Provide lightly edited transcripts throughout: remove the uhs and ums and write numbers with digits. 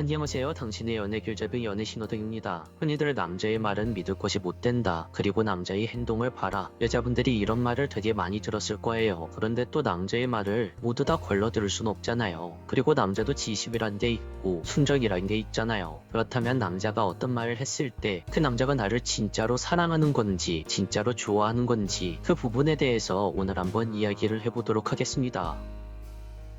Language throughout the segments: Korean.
안녕하세요. 당신의 연애 길잡이 연애 신호등입니다. 흔히들 남자의 말은 믿을 것이 못 된다. 그리고 남자의 행동을 봐라. 여자분들이 이런 말을 되게 많이 들었을 거예요. 그런데 또 남자의 말을 모두 다 걸러 들을 순 없잖아요. 그리고 남자도 지심이란 게 있고 순정이란 게 있잖아요. 그렇다면 남자가 어떤 말을 했을 때 그 남자가 나를 진짜로 사랑하는 건지 진짜로 좋아하는 건지 그 부분에 대해서 오늘 한번 이야기를 해보도록 하겠습니다.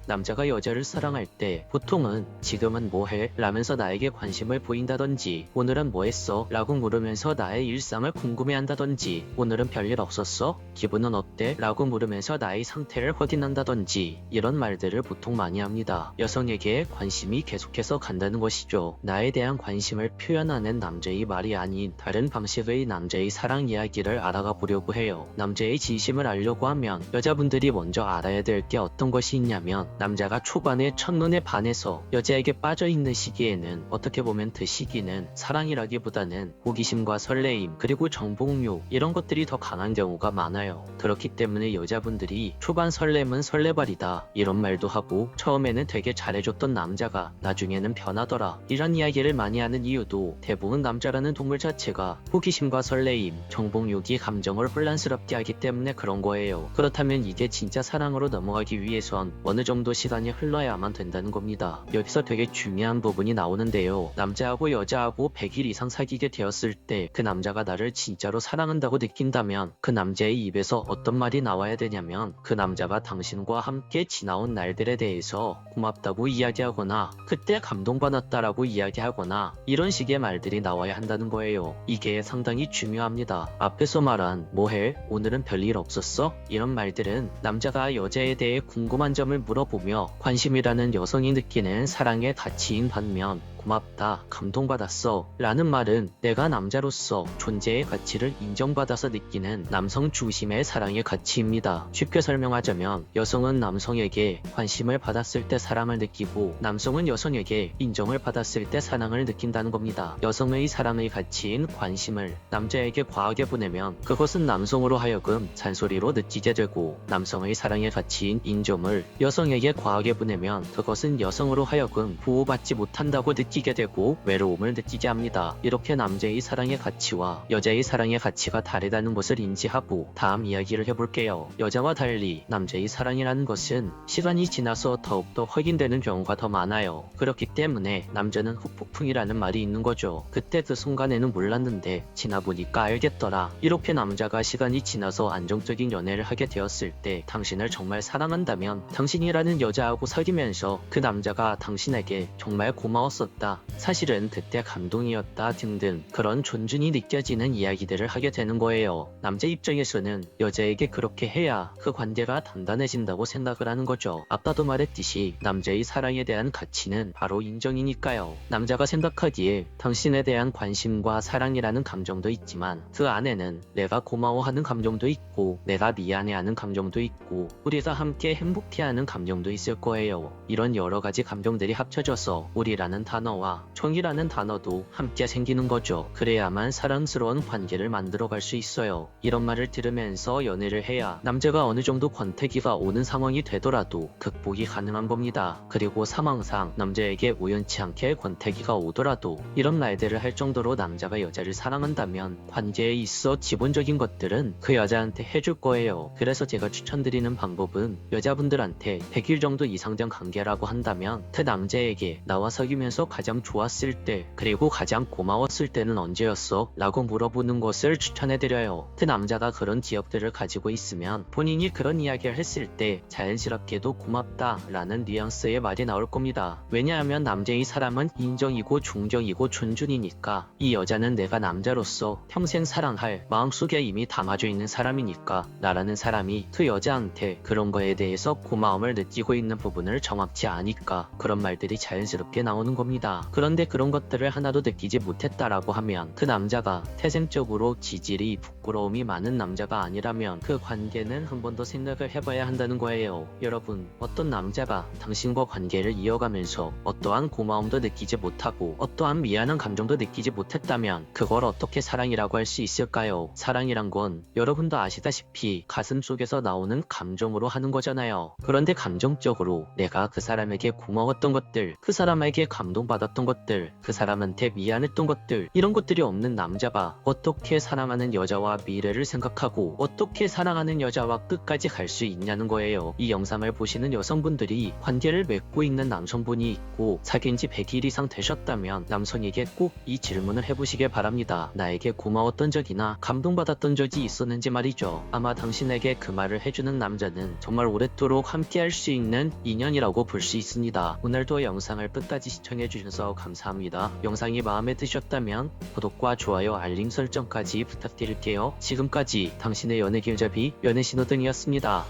남자가 여자를 사랑할 때 보통은 지금은 뭐해? 라면서 나에게 관심을 보인다든지 오늘은 뭐했어? 라고 물으면서 나의 일상을 궁금해한다든지 오늘은 별일 없었어? 기분은 어때? 라고 물으면서 나의 상태를 확인한다든지 이런 말들을 보통 많이 합니다. 여성에게 관심이 계속해서 간다는 것이죠. 나에 대한 관심을 표현하는 남자의 말이 아닌 다른 방식의 남자의 사랑 이야기를 알아가 보려고 해요. 남자의 진심을 알려고 하면 여자분들이 먼저 알아야 될 게 어떤 것이 있냐면 남자가 초반에 첫눈에 반해서 여자에게 빠져있는 시기에는 어떻게 보면 그 시기는 사랑이라기보다는 호기심과 설레임 그리고 정복욕 이런 것들이 더 강한 경우가 많아요. 그렇기 때문에 여자분들이 초반 설렘은 설레발이다 이런 말도 하고 처음에는 되게 잘해줬던 남자가 나중에는 변하더라 이런 이야기를 많이 하는 이유도 대부분 남자라는 동물 자체가 호기심과 설레임, 정복욕이 감정을 혼란스럽게 하기 때문에 그런 거예요. 그렇다면 이게 진짜 사랑으로 넘어가기 위해선 어느 정도 시간이 흘러야만 된다는 겁니다. 여기서 되게 중요한 부분이 나오는데요. 남자하고 여자하고 100일 이상 사귀게 되었을 때 그 남자가 나를 진짜로 사랑한다고 느낀다면 그 남자의 입에서 어떤 말이 나와야 되냐면 그 남자가 당신과 함께 지나온 날들에 대해서 고맙다고 이야기하거나 그때 감동받았다라고 이야기하거나 이런 식의 말들이 나와야 한다는 거예요. 이게 상당히 중요합니다. 앞에서 말한 뭐해? 오늘은 별일 없었어? 이런 말들은 남자가 여자에 대해 궁금한 점을 물어보며 관심이라는 여성이 느끼는 사랑의 가치인 반면 고맙다, 감동받았어 라는 말은 내가 남자로서 존재의 가치를 인정받아서 느끼는 남성 중심의 사랑의 가치입니다. 쉽게 설명하자면 여성은 남성에게 관심을 받았을 때 사랑을 느끼고 남성은 여성에게 인정을 받았을 때 사랑을 느낀다는 겁니다. 여성의 사랑의 가치인 관심을 남자에게 과하게 보내면 그것은 남성으로 하여금 잔소리로 느끼게 되고 남성의 사랑의 가치인 인정을 여성에게 과하게 보내면 그것은 여성으로 하여금 보호받지 못한다고 느끼게 되고 외로움을 느끼게 합니다. 이렇게 남자의 사랑의 가치와 여자의 사랑의 가치가 다르다는 것을 인지하고 다음 이야기를 해볼게요. 여자와 달리 남자의 사랑이라는 것은 시간이 지나서 더욱더 확인되는 경우가 더 많아요. 그렇기 때문에 남자는 후폭풍이라는 말이 있는 거죠. 그때 그 순간에는 몰랐는데 지나보니까 알겠더라. 이렇게 남자가 시간이 지나서 안정적인 연애를 하게 되었을 때 당신을 정말 사랑한다면 당신이라는 여자하고 사귀면서 그 남자가 당신에게 정말 고마웠었다. 사실은 그때 감동이었다 등등 그런 존중이 느껴지는 이야기들을 하게 되는 거예요. 남자 입장에서는 여자에게 그렇게 해야 그 관계가 단단해진다고 생각을 하는 거죠. 아까도 말했듯이 남자의 사랑에 대한 가치는 바로 인정이니까요. 남자가 생각하기에 당신에 대한 관심과 사랑이라는 감정도 있지만 그 안에는 내가 고마워하는 감정도 있고 내가 미안해하는 감정도 있고 우리가 함께 행복해하는 감정도 있을 거예요. 이런 여러 가지 감정들이 합쳐져서 우리라는 단어와 정이라는 단어도 함께 생기는 거죠. 그래야만 사랑스러운 관계를 만들어갈 수 있어요. 이런 말을 들으면서 연애를 해야 남자가 어느 정도 권태기가 오는 상황이 되더라도 극복이 가능한 겁니다. 그리고 상황상 남자에게 우연치 않게 권태기가 오더라도 이런 말들을 할 정도로 남자가 여자를 사랑한다면 관계에 있어 기본적인 것들은 그 여자한테 해줄 거예요. 그래서 제가 추천드리는 방법은 여자분들한테 100일 정도 이상 된 관계라고 한다면 그 남자에게 나와 사귀면서 가장 좋았을 때 그리고 가장 고마웠을 때는 언제였어? 라고 물어보는 것을 추천해드려요. 그 남자가 그런 기억들을 가지고 있으면 본인이 그런 이야기를 했을 때 자연스럽게도 고맙다 라는 뉘앙스의 말이 나올 겁니다. 왜냐하면 남자의 사람은 인정이고 존경이고 존중이니까 이 여자는 내가 남자로서 평생 사랑할 마음속에 이미 담아져 있는 사람이니까 나라는 사람이 그 여자한테 그런 거에 대해서 고마움을 느끼고 있는 부분을 정확히 아니까 그런 말들이 자연스럽게 나오는 겁니다. 그런데 그런 것들을 하나도 느끼지 못했다라고 하면 그 남자가 태생적으로 지질이 부끄러움이 많은 남자가 아니라면 그 관계는 한 번 더 생각을 해봐야 한다는 거예요. 여러분, 어떤 남자가 당신과 관계를 이어가면서 어떠한 고마움도 느끼지 못하고 어떠한 미안한 감정도 느끼지 못했다면 그걸 어떻게 사랑이라고 할 수 있을까요? 사랑이란 건 여러분도 아시다시피 가슴 속에서 나오는 감정으로 하는 거잖아요. 그런데 감정적으로 내가 그 사람에게 고마웠던 것들, 그 사람에게 감동받았던 것들, 그 사람한테 미안했던 것들, 이런 것들이 없는 남자가 어떻게 사랑하는 여자와 미래를 생각하고 어떻게 사랑하는 여자와 끝까지 갈 수 있냐는 거예요. 이 영상을 보시는 여성분들이 관계를 맺고 있는 남성분이 있고 사귄 지 100일 이상 되셨다면 남성에게 꼭 이 질문을 해보시길 바랍니다. 나에게 고마웠던 적이나 감동받았던 적이 있었는지 말이죠. 아마 당신에게 그 말을 해주는 남자는 정말 오랫도록 함께할 수 있는 인연이라고 볼 수 있습니다. 오늘도 영상을 끝까지 시청해주셔서 감사합니다. 영상이 마음에 드셨다면 구독과 좋아요, 알림 설정까지 부탁드릴게요. 지금까지 당신의 연애 길잡이 연애신호등이었습니다.